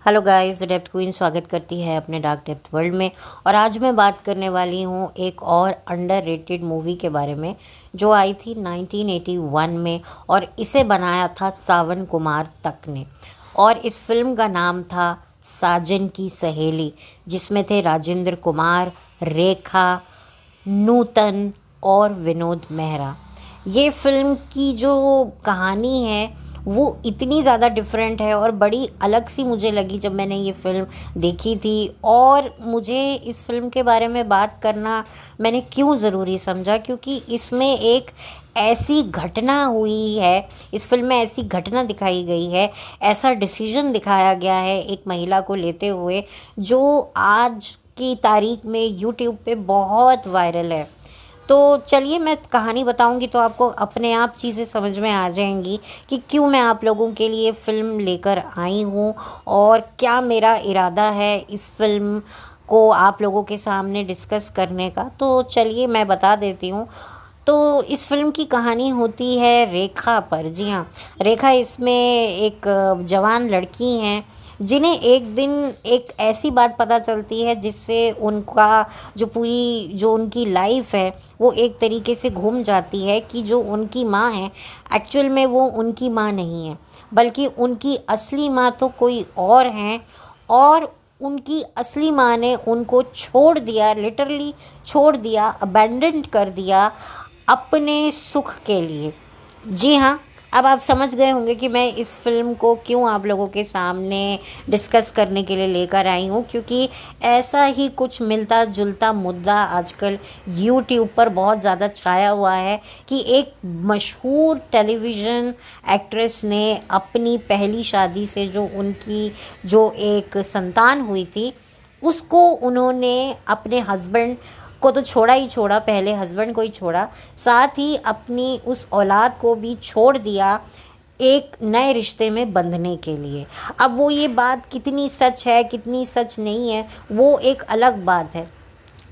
Hello guys, the depth queen स्वागत करती है अपने डार्क डेप्थ वर्ल्ड में। और आज मैं बात करने वाली हूँ एक और अंडररेटेड मूवी के बारे में जो आई थी 1981 में और इसे बनाया था सावन कुमार तक ने। और इस फिल्म का नाम था साजन की सहेली, जिसमें थे राजेंद्र कुमार, रेखा, नूतन और विनोद मेहरा। ये फिल्म की जो कहानी है वो इतनी ज़्यादा डिफरेंट है और बड़ी अलग सी मुझे लगी जब मैंने ये फ़िल्म देखी थी। और मुझे इस फिल्म के बारे में बात करना मैंने क्यों ज़रूरी समझा, क्योंकि इसमें एक ऐसी घटना हुई है, इस फिल्म में ऐसी घटना दिखाई गई है, ऐसा डिसीजन दिखाया गया है एक महिला को लेते हुए जो आज की तारीख में यूट्यूब पे बहुत वायरल है। तो चलिए मैं कहानी बताऊंगी तो आपको अपने आप चीज़ें समझ में आ जाएंगी कि क्यों मैं आप लोगों के लिए फ़िल्म लेकर आई हूँ और क्या मेरा इरादा है इस फिल्म को आप लोगों के सामने डिस्कस करने का। तो चलिए मैं बता देती हूँ। तो इस फिल्म की कहानी होती है रेखा पर। जी हाँ, रेखा इसमें एक जवान लड़की हैं जिन्हें एक दिन एक ऐसी बात पता चलती है जिससे उनका जो उनकी लाइफ है वो एक तरीके से घूम जाती है कि जो उनकी माँ है एक्चुअल में वो उनकी माँ नहीं है, बल्कि उनकी असली माँ तो कोई और हैं। और उनकी असली माँ ने उनको छोड़ दिया, लिटरली छोड़ दिया, अबैंडन कर दिया अपने सुख के लिए। जी हाँ, अब आप समझ गए होंगे कि मैं इस फिल्म को क्यों आप लोगों के सामने डिस्कस करने के लिए लेकर आई हूँ, क्योंकि ऐसा ही कुछ मिलता जुलता मुद्दा आजकल यूट्यूब पर बहुत ज़्यादा छाया हुआ है कि एक मशहूर टेलीविज़न एक्ट्रेस ने अपनी पहली शादी से जो एक संतान हुई थी उसको उन्होंने अपने हस्बैंड को तो छोड़ा ही छोड़ा, पहले हस्बैंड को ही छोड़ा, साथ ही अपनी उस औलाद को भी छोड़ दिया एक नए रिश्ते में बंधने के लिए। अब वो ये बात कितनी सच है कितनी सच नहीं है वो एक अलग बात है,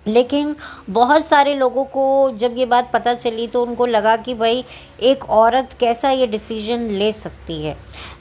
लेकिन बहुत सारे लोगों को जब ये बात पता चली तो उनको लगा कि भाई एक औरत कैसा ये डिसीजन ले सकती है।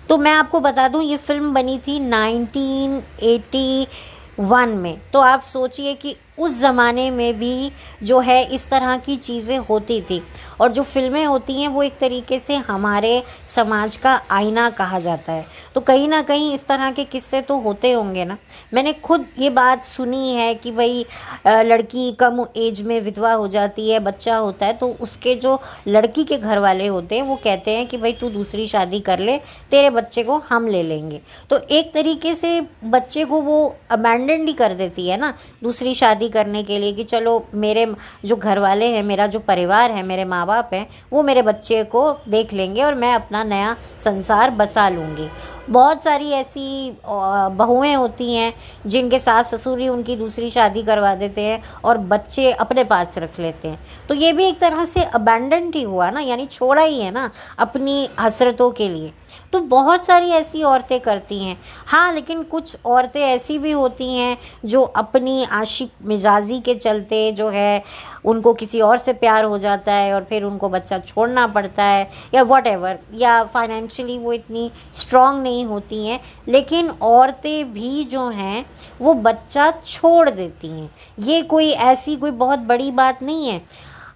तो मैं आपको बता दूं ये फिल्म बनी थी 1981 में। तो आप सोचिए कि उस ज़माने में भी जो है इस तरह की चीज़ें होती थी। और जो फिल्में होती हैं वो एक तरीके से हमारे समाज का आईना कहा जाता है। तो कहीं ना कहीं इस तरह के किस्से तो होते होंगे ना। मैंने खुद ये बात सुनी है कि भाई लड़की कम एज में विधवा हो जाती है, बच्चा होता है, तो उसके जो लड़की के घर वाले होते हैं वो कहते हैं कि भाई तू दूसरी शादी कर ले, तेरे बच्चे को हम ले लेंगे। तो एक तरीके से बच्चे को वो अबैंडन ही कर देती है ना दूसरी शादी करने के लिए कि चलो मेरे जो घर वाले हैं, मेरा जो परिवार है, मेरे माँ बाप हैं, वो मेरे बच्चे को देख लेंगे और मैं अपना नया संसार बसा लूँगी। बहुत सारी ऐसी बहुएं होती हैं जिनके सास ससुर ही उनकी दूसरी शादी करवा देते हैं और बच्चे अपने पास रख लेते हैं। तो ये भी एक तरह से अबैंडन ही हुआ ना, यानी छोड़ा ही है ना अपनी हसरतों के लिए। तो बहुत सारी ऐसी औरतें करती हैं। हाँ, लेकिन कुछ औरतें ऐसी भी होती हैं जो अपनी आशिक मिजाजी के चलते जो है उनको किसी और से प्यार हो जाता है और फिर उनको बच्चा छोड़ना पड़ता है या वॉटेवर, या फाइनेंशियली वो इतनी स्ट्रांग नहीं होती हैं, लेकिन औरतें भी जो हैं वो बच्चा छोड़ देती हैं। ये कोई बहुत बड़ी बात नहीं है।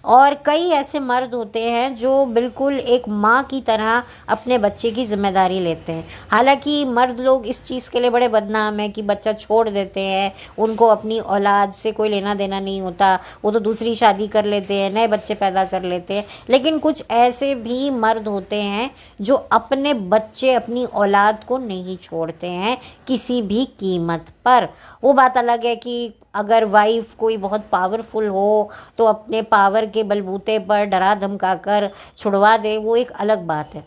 और कई ऐसे मर्द होते हैं जो बिल्कुल एक माँ की तरह अपने बच्चे की जिम्मेदारी लेते हैं। हालांकि मर्द लोग इस चीज़ के लिए बड़े बदनाम हैं कि बच्चा छोड़ देते हैं, उनको अपनी औलाद से कोई लेना देना नहीं होता, वो तो दूसरी शादी कर लेते हैं, नए बच्चे पैदा कर लेते हैं। लेकिन कुछ ऐसे भी मर्द होते हैं जो अपने बच्चे, अपनी औलाद को नहीं छोड़ते हैं किसी भी कीमत पर। वो बात अलग है कि अगर वाइफ कोई बहुत पावरफुल हो तो अपने पावर के बलबूते पर डरा धमका कर छुड़वा दे, वो एक अलग बात है।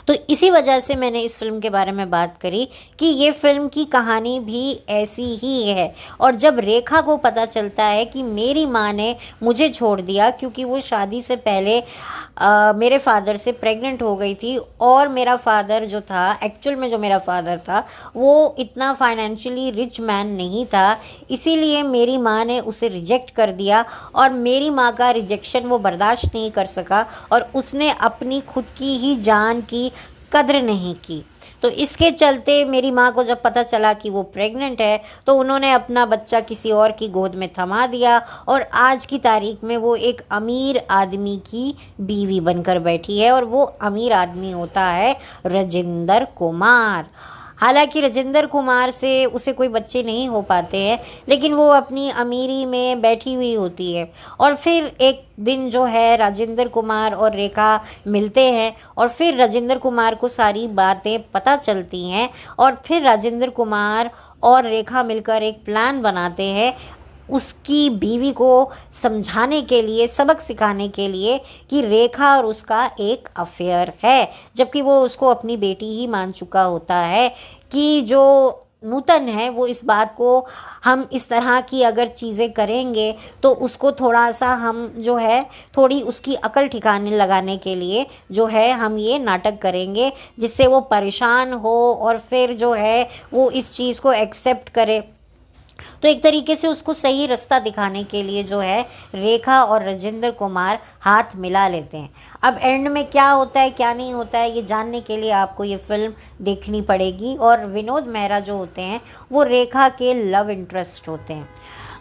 तो इसी वजह से मैंने इस फिल्म के बारे में बात करी कि ये फिल्म की कहानी भी ऐसी ही है। और जब रेखा को पता चलता है कि मेरी माँ ने मुझे छोड़ दिया क्योंकि वो शादी से पहले मेरे फादर से प्रेग्नेंट हो गई थी, और मेरा फादर जो था, एक्चुअल में जो मेरा फादर था वो इतना फाइनेंशियली रिच मैन नहीं था, इसीलिए मेरी माँ ने उसे रिजेक्ट कर दिया। और मेरी माँ का रिजेक्शन वो बर्दाश्त नहीं कर सका और उसने अपनी खुद की ही जान की कद्र नहीं की। तो इसके चलते मेरी माँ को जब पता चला कि वो प्रेग्नेंट है तो उन्होंने अपना बच्चा किसी और की गोद में थमा दिया और आज की तारीख में वो एक अमीर आदमी की बीवी बनकर बैठी है और वो अमीर आदमी होता है राजेंद्र कुमार। हालांकि राजेंद्र कुमार से उसे कोई बच्चे नहीं हो पाते हैं, लेकिन वो अपनी अमीरी में बैठी हुई होती है। और फिर एक दिन जो है राजेंद्र कुमार और रेखा मिलते हैं और फिर राजेंद्र कुमार को सारी बातें पता चलती हैं और फिर राजेंद्र कुमार और रेखा मिलकर एक प्लान बनाते हैं उसकी बीवी को समझाने के लिए, सबक सिखाने के लिए कि रेखा और उसका एक अफेयर है, जबकि वो उसको अपनी बेटी ही मान चुका होता है। कि जो नूतन है वो इस बात को, हम इस तरह की अगर चीज़ें करेंगे तो उसको थोड़ा सा हम जो है थोड़ी उसकी अकल ठिकाने लगाने के लिए जो है हम ये नाटक करेंगे जिससे वो परेशान हो और फिर जो है वो इस चीज़ को एक्सेप्ट करे। तो एक तरीके से उसको सही रास्ता दिखाने के लिए जो है रेखा और राजेंद्र कुमार हाथ मिला लेते हैं। अब एंड में क्या होता है क्या नहीं होता है ये जानने के लिए आपको ये फिल्म देखनी पड़ेगी। और विनोद मेहरा जो होते हैं वो रेखा के लव इंटरेस्ट होते हैं।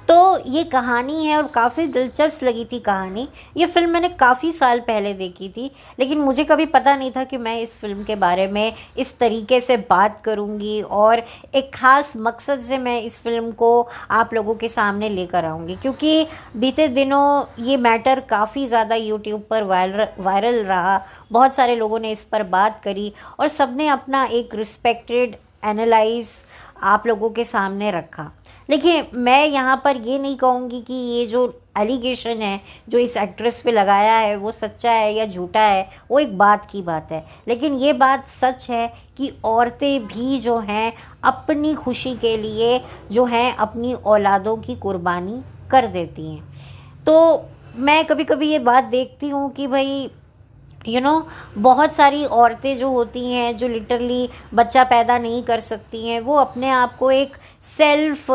तो ये कहानी है और काफ़ी दिलचस्प लगी थी कहानी। ये फ़िल्म मैंने काफ़ी साल पहले देखी थी, लेकिन मुझे कभी पता नहीं था कि मैं इस फ़िल्म के बारे में इस तरीके से बात करूँगी और एक ख़ास मकसद से मैं इस फ़िल्म को आप लोगों के सामने लेकर आऊँगी। क्योंकि बीते दिनों ये मैटर काफ़ी ज़्यादा यूट्यूब पर वायरल रहा, बहुत सारे लोगों ने इस पर बात करी और सब ने अपना एक रिस्पेक्टेड एनालाइज आप लोगों के सामने रखा। देखिए, मैं यहाँ पर ये नहीं कहूँगी कि ये जो एलिगेशन है जो इस एक्ट्रेस पे लगाया है वो सच्चा है या झूठा है, वो एक बात की बात है। लेकिन ये बात सच है कि औरतें भी जो हैं अपनी खुशी के लिए जो हैं अपनी औलादों की कुर्बानी कर देती हैं। तो मैं कभी कभी ये बात देखती हूँ कि भाई बहुत सारी औरतें जो होती हैं जो लिटरली बच्चा पैदा नहीं कर सकती हैं, वो अपने आप को एक सेल्फ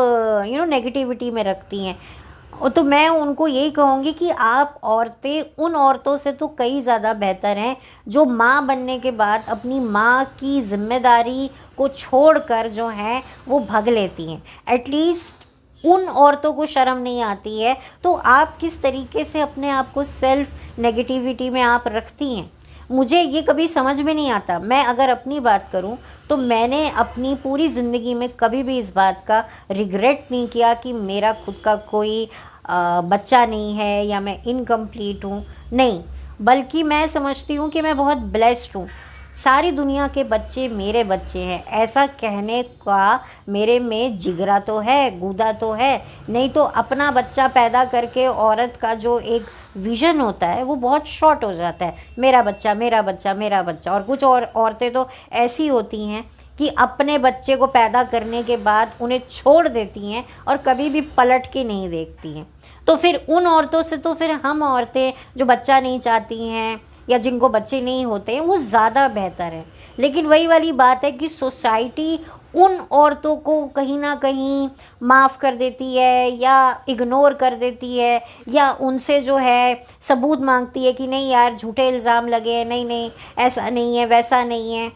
नेगेटिविटी में रखती हैं। तो मैं उनको यही कहूँगी कि आप औरतें उन औरतों से तो कई ज़्यादा बेहतर हैं जो माँ बनने के बाद अपनी माँ की जिम्मेदारी को छोड़कर जो हैं वो भाग लेती हैं। एटलीस्ट उन औरतों को शर्म नहीं आती है, तो आप किस तरीके से अपने आप को सेल्फ नेगेटिविटी में आप रखती हैं, मुझे ये कभी समझ में नहीं आता। मैं अगर अपनी बात करूं तो मैंने अपनी पूरी ज़िंदगी में कभी भी इस बात का रिग्रेट नहीं किया कि मेरा खुद का कोई बच्चा नहीं है या मैं इनकम्प्लीट हूँ, नहीं, बल्कि मैं समझती हूँ कि मैं बहुत ब्लेस्ड हूँ। सारी दुनिया के बच्चे मेरे बच्चे हैं, ऐसा कहने का मेरे में जिगरा तो है, गूदा तो है। नहीं तो अपना बच्चा पैदा करके औरत का जो एक विज़न होता है वो बहुत शॉर्ट हो जाता है, मेरा बच्चा मेरा बच्चा मेरा बच्चा। और कुछ और औरतें तो ऐसी होती हैं कि अपने बच्चे को पैदा करने के बाद उन्हें छोड़ देती हैं और कभी भी पलट के नहीं देखती हैं। तो फिर उन औरतों से तो फिर हम औरतें जो बच्चा नहीं चाहती हैं या जिनको बच्चे नहीं होते हैं वो ज़्यादा बेहतर है। लेकिन वही वाली बात है कि सोसाइटी उन औरतों को कहीं ना कहीं माफ़ कर देती है या इग्नोर कर देती है या उनसे जो है सबूत मांगती है कि नहीं यार झूठे इल्ज़ाम लगे हैं, नहीं नहीं ऐसा नहीं है वैसा नहीं है।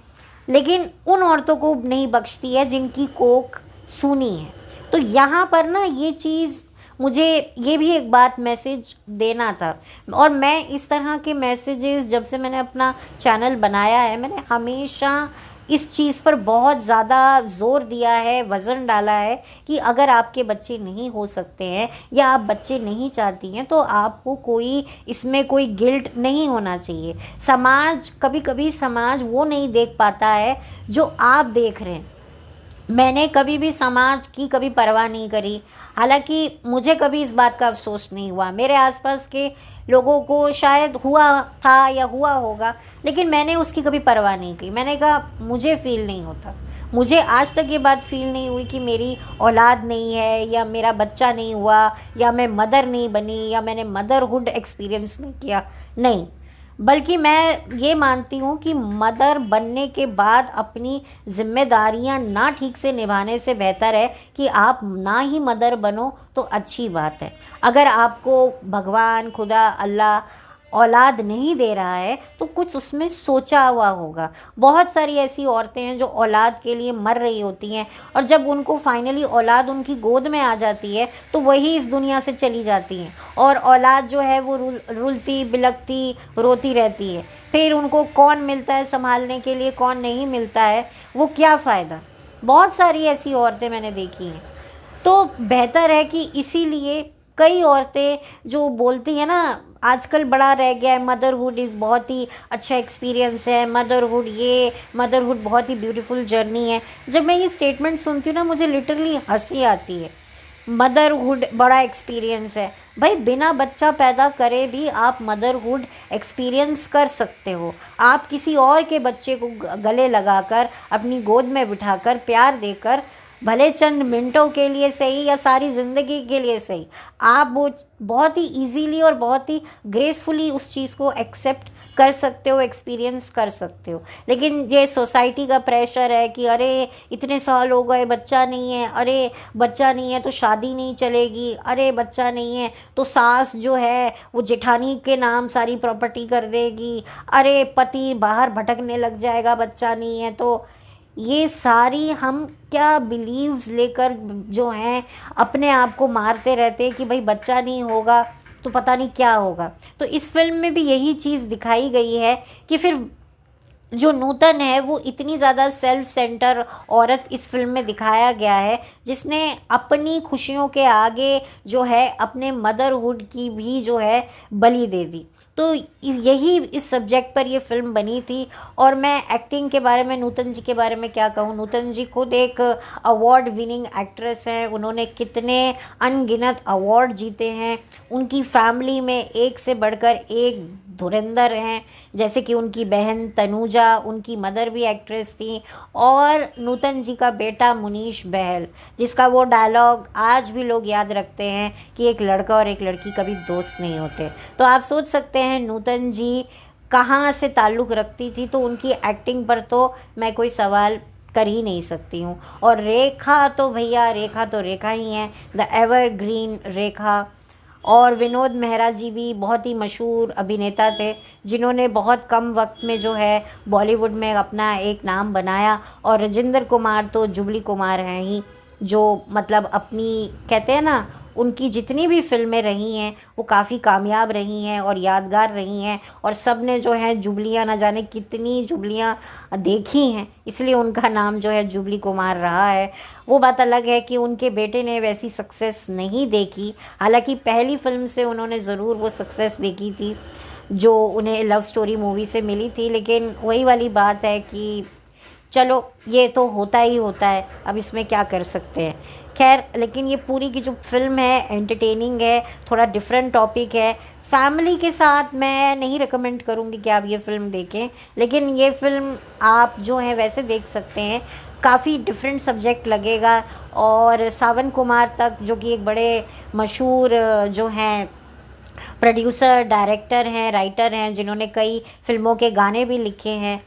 लेकिन उन औरतों को नहीं बख्शती है जिनकी कोख सूनी है। तो यहाँ पर ना ये चीज़ मुझे ये भी एक बात मैसेज देना था। और मैं इस तरह के मैसेजेस जब से मैंने अपना चैनल बनाया है, मैंने हमेशा इस चीज़ पर बहुत ज़्यादा ज़ोर दिया है, वज़न डाला है कि अगर आपके बच्चे नहीं हो सकते हैं या आप बच्चे नहीं चाहती हैं तो आपको कोई इसमें कोई गिल्ट नहीं होना चाहिए। समाज कभी कभी समाज वो नहीं देख पाता है जो आप देख रहे हैं। मैंने कभी भी समाज की कभी परवाह नहीं करी, हालांकि मुझे कभी इस बात का अफसोस नहीं हुआ। मेरे आसपास के लोगों को शायद हुआ था या हुआ होगा, लेकिन मैंने उसकी कभी परवाह नहीं की। मैंने कहा मुझे फील नहीं होता, मुझे आज तक ये बात फील नहीं हुई कि मेरी औलाद नहीं है या मेरा बच्चा नहीं हुआ या मैं मदर नहीं बनी या मैंने मदरहुड एक्सपीरियंस नहीं किया, नहीं। बल्कि मैं ये मानती हूँ कि मदर बनने के बाद अपनी जिम्मेदारियाँ ना ठीक से निभाने से बेहतर है कि आप ना ही मदर बनो तो अच्छी बात है। अगर आपको भगवान खुदा अल्लाह औलाद नहीं दे रहा है तो कुछ उसमें सोचा हुआ होगा। बहुत सारी ऐसी औरतें हैं जो औलाद के लिए मर रही होती हैं, और जब उनको फाइनली औलाद उनकी गोद में आ जाती है तो वही इस दुनिया से चली जाती हैं, और औलाद जो है वो रुलती बिलखती रोती रहती है। फिर उनको कौन मिलता है संभालने के लिए, कौन नहीं मिलता है, वो क्या फ़ायदा। बहुत सारी ऐसी औरतें मैंने देखी हैं। तो बेहतर है कि इसीलिए कई औरतें जो बोलती हैं ना, आजकल बड़ा रह गया है मदरहुड इज़ बहुत ही अच्छा एक्सपीरियंस है, मदरहुड बहुत ही ब्यूटीफुल जर्नी है। जब मैं ये स्टेटमेंट सुनती हूँ ना, मुझे लिटरली हंसी आती है। मदरहुड बड़ा एक्सपीरियंस है। भाई बिना बच्चा पैदा करे भी आप मदरहुड एक्सपीरियंस कर सकते हो। आप किसी और के बच्चे को गले लगाकर अपनी गोद में बिठाकर प्यार देकर, भले चंद मिनटों के लिए सही या सारी ज़िंदगी के लिए सही, आप वो बहुत ही इजीली और बहुत ही ग्रेसफुली उस चीज़ को एक्सेप्ट कर सकते हो, एक्सपीरियंस कर सकते हो। लेकिन ये सोसाइटी का प्रेशर है कि अरे इतने साल हो गए बच्चा नहीं है, अरे बच्चा नहीं है तो शादी नहीं चलेगी, अरे बच्चा नहीं है तो सास जो है वो जेठानी के नाम सारी प्रॉपर्टी कर देगी, अरे पति बाहर भटकने लग जाएगा बच्चा नहीं है तो। ये सारी हम क्या बिलीव्स लेकर जो हैं अपने आप को मारते रहते हैं कि भाई बच्चा नहीं होगा तो पता नहीं क्या होगा। तो इस फिल्म में भी यही चीज़ दिखाई गई है कि फिर जो नूतन है वो इतनी ज़्यादा सेल्फ सेंटर औरत इस फिल्म में दिखाया गया है, जिसने अपनी खुशियों के आगे जो है अपने मदरहुड की भी जो है बलि दे दी। तो यही इस सब्जेक्ट पर ये फिल्म बनी थी। और मैं एक्टिंग के बारे में, नूतन जी के बारे में क्या कहूँ। नूतन जी खुद एक अवार्ड विनिंग एक्ट्रेस हैं, उन्होंने कितने अनगिनत अवार्ड जीते हैं। उनकी फैमिली में एक से बढ़कर एक धुरंधर हैं, जैसे कि उनकी बहन तनुजा, उनकी मदर भी एक्ट्रेस थी, और नूतन जी का बेटा मुनीश बहल, जिसका वो डायलॉग आज भी लोग याद रखते हैं कि एक लड़का और एक लड़की कभी दोस्त नहीं होते। तो आप सोच सकते हैं नूतन जी कहाँ से ताल्लुक़ रखती थी। तो उनकी एक्टिंग पर तो मैं कोई सवाल कर ही नहीं सकती हूँ। और रेखा तो भैया, रेखा तो रेखा ही है, द एवरग्रीन रेखा। और विनोद मेहरा जी भी बहुत ही मशहूर अभिनेता थे, जिन्होंने बहुत कम वक्त में जो है बॉलीवुड में अपना एक नाम बनाया। और राजेंद्र कुमार तो जुबली कुमार हैं ही, जो मतलब अपनी कहते हैं ना, उनकी जितनी भी फिल्में रही हैं वो काफ़ी कामयाब रही हैं और यादगार रही हैं, और सब ने जो है जुबलियाँ न जाने कितनी जुबलियाँ देखी हैं, इसलिए उनका नाम जो है जुबली कुमार रहा है। वो बात अलग है कि उनके बेटे ने वैसी सक्सेस नहीं देखी, हालांकि पहली फिल्म से उन्होंने ज़रूर वो सक्सेस देखी थी जो उन्हें लव स्टोरी मूवी से मिली थी। लेकिन वही वाली बात है कि चलो ये तो होता ही होता है, अब इसमें क्या कर सकते हैं। खैर, लेकिन ये पूरी की जो फिल्म है एंटरटेनिंग है, थोड़ा डिफरेंट टॉपिक है। फैमिली के साथ मैं नहीं रिकमेंड करूँगी कि आप ये फ़िल्म देखें, लेकिन ये फ़िल्म आप जो है वैसे देख सकते हैं। काफ़ी डिफरेंट सब्जेक्ट लगेगा। और सावन कुमार तक, जो कि एक बड़े मशहूर जो हैं प्रोड्यूसर, डायरेक्टर हैं, राइटर हैं, जिन्होंने कई फिल्मों के गाने भी लिखे हैं,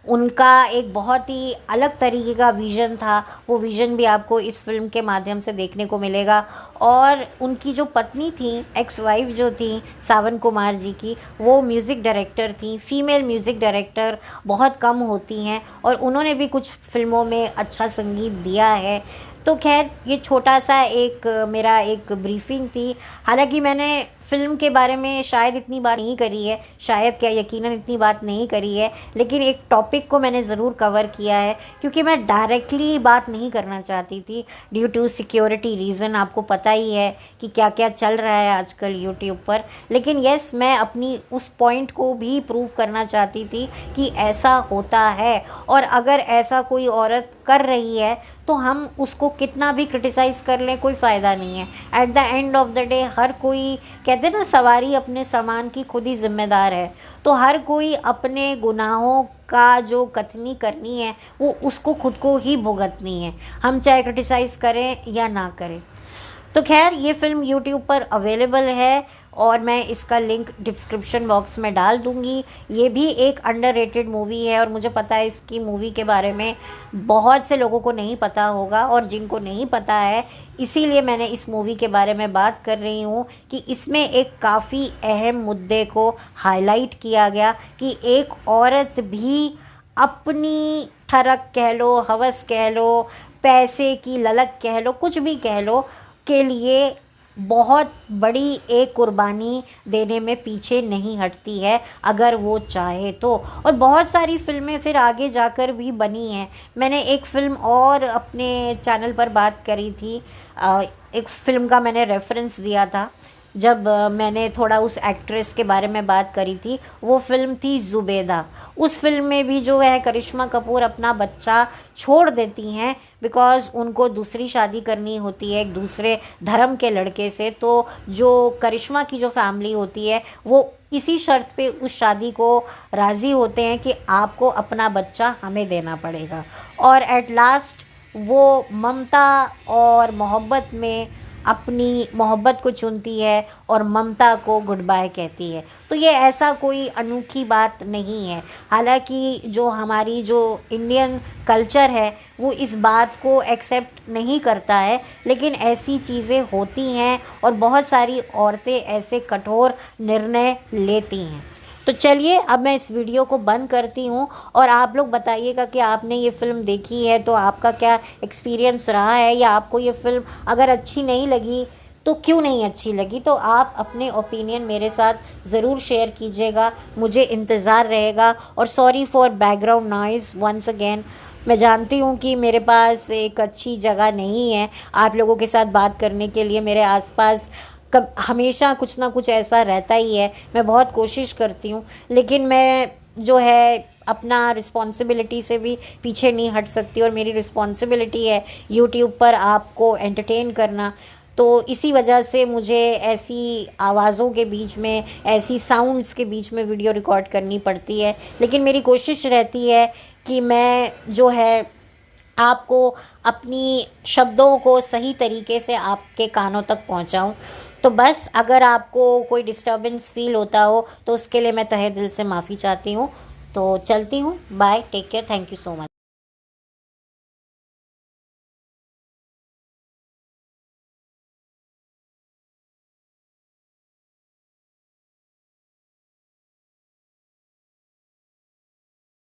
उनका एक बहुत ही अलग तरीके का विज़न था। वो विज़न भी आपको इस फिल्म के माध्यम से देखने को मिलेगा। और उनकी जो पत्नी थी, एक्स वाइफ जो थी सावन कुमार जी की, वो म्यूज़िक डायरेक्टर थी। फीमेल म्यूज़िक डायरेक्टर बहुत कम होती हैं, और उन्होंने भी कुछ फिल्मों में अच्छा संगीत दिया है। तो खैर, ये छोटा सा एक मेरा एक ब्रीफिंग थी। हालांकि मैंने फ़िल्म के बारे में शायद इतनी बात नहीं करी है, शायद क्या यकीनन इतनी बात नहीं करी है, लेकिन एक टॉपिक को मैंने ज़रूर कवर किया है, क्योंकि मैं डायरेक्टली बात नहीं करना चाहती थी ड्यू टू सिक्योरिटी रीज़न। आपको पता ही है कि क्या क्या चल रहा है आजकल यूट्यूब पर। लेकिन यस, मैं अपनी उस पॉइंट को भी प्रूव करना चाहती थी कि ऐसा होता है, और अगर ऐसा कोई औरत कर रही है तो हम उसको कितना भी क्रिटिसाइज़ कर लें, कोई फ़ायदा नहीं है। At the end of the day हर कोई, कहते हैं ना, सवारी अपने सामान की खुद ही जिम्मेदार है। तो हर कोई अपने गुनाहों का जो कथनी करनी है वो उसको खुद को ही भुगतनी है, हम चाहे क्रिटिसाइज़ करें या ना करें। तो खैर, ये फ़िल्म यूट्यूब पर अवेलेबल है, और मैं इसका लिंक डिस्क्रिप्शन बॉक्स में डाल दूँगी। ये भी एक अंडररेटेड मूवी है और मुझे पता है इसकी मूवी के बारे में बहुत से लोगों को नहीं पता होगा, और जिनको नहीं पता है इसीलिए मैंने इस मूवी के बारे में बात कर रही हूँ कि इसमें एक काफ़ी अहम मुद्दे को हाईलाइट किया गया कि एक औरत भी अपनी ठरक कह लो, हवस कह लो, पैसे की ललक कह लो, कुछ भी कह लो, के लिए बहुत बड़ी एक कुर्बानी देने में पीछे नहीं हटती है अगर वो चाहे तो। और बहुत सारी फ़िल्में फिर आगे जाकर भी बनी हैं। मैंने एक फ़िल्म और अपने चैनल पर बात करी थी, एक फ़िल्म का मैंने रेफरेंस दिया था जब मैंने थोड़ा उस एक्ट्रेस के बारे में बात करी थी। वो फ़िल्म थी ज़ुबैदा। उस फ़िल्म में भी जो है करिश्मा कपूर अपना बच्चा छोड़ देती हैं बिकॉज़ उनको दूसरी शादी करनी होती है एक दूसरे धर्म के लड़के से। तो जो करिश्मा की जो फैमिली होती है वो इसी शर्त पे उस शादी को राज़ी होते हैं कि आपको अपना बच्चा हमें देना पड़ेगा। और एट लास्ट वो ममता और मोहब्बत में अपनी मोहब्बत को चुनती है और ममता को गुड बाय कहती है। तो ये ऐसा कोई अनोखी बात नहीं है। हालांकि जो हमारी जो इंडियन कल्चर है वो इस बात को एक्सेप्ट नहीं करता है, लेकिन ऐसी चीज़ें होती हैं और बहुत सारी औरतें ऐसे कठोर निर्णय लेती हैं। तो चलिए अब मैं इस वीडियो को बंद करती हूँ और आप लोग बताइएगा कि आपने ये फ़िल्म देखी है तो आपका क्या एक्सपीरियंस रहा है, या आपको ये फ़िल्म अगर अच्छी नहीं लगी तो क्यों नहीं अच्छी लगी। तो आप अपने ओपिनियन मेरे साथ ज़रूर शेयर कीजिएगा, मुझे इंतज़ार रहेगा। और sorry for background noise once again. मैं जानती हूँ कि मेरे पास एक अच्छी जगह नहीं है आप लोगों के साथ बात करने के लिए। मेरे आसपास कब हमेशा कुछ ना कुछ ऐसा रहता ही है। मैं बहुत कोशिश करती हूँ, लेकिन मैं जो है अपना रिस्पॉन्सिबिलिटी से भी पीछे नहीं हट सकती, और मेरी रिस्पॉन्सिबिलिटी है यूट्यूब पर आपको एंटरटेन करना। तो इसी वजह से मुझे ऐसी आवाज़ों के बीच में, ऐसी साउंड्स के बीच में वीडियो रिकॉर्ड करनी पड़ती है। लेकिन मेरी कोशिश रहती है कि मैं जो है आपको अपनी शब्दों को सही तरीके से आपके कानों तक पहुंचाऊं। तो बस अगर आपको कोई डिस्टर्बेंस फ़ील होता हो तो उसके लिए मैं तहे दिल से माफ़ी चाहती हूँ। तो चलती हूँ, bye, take care, thank you so much.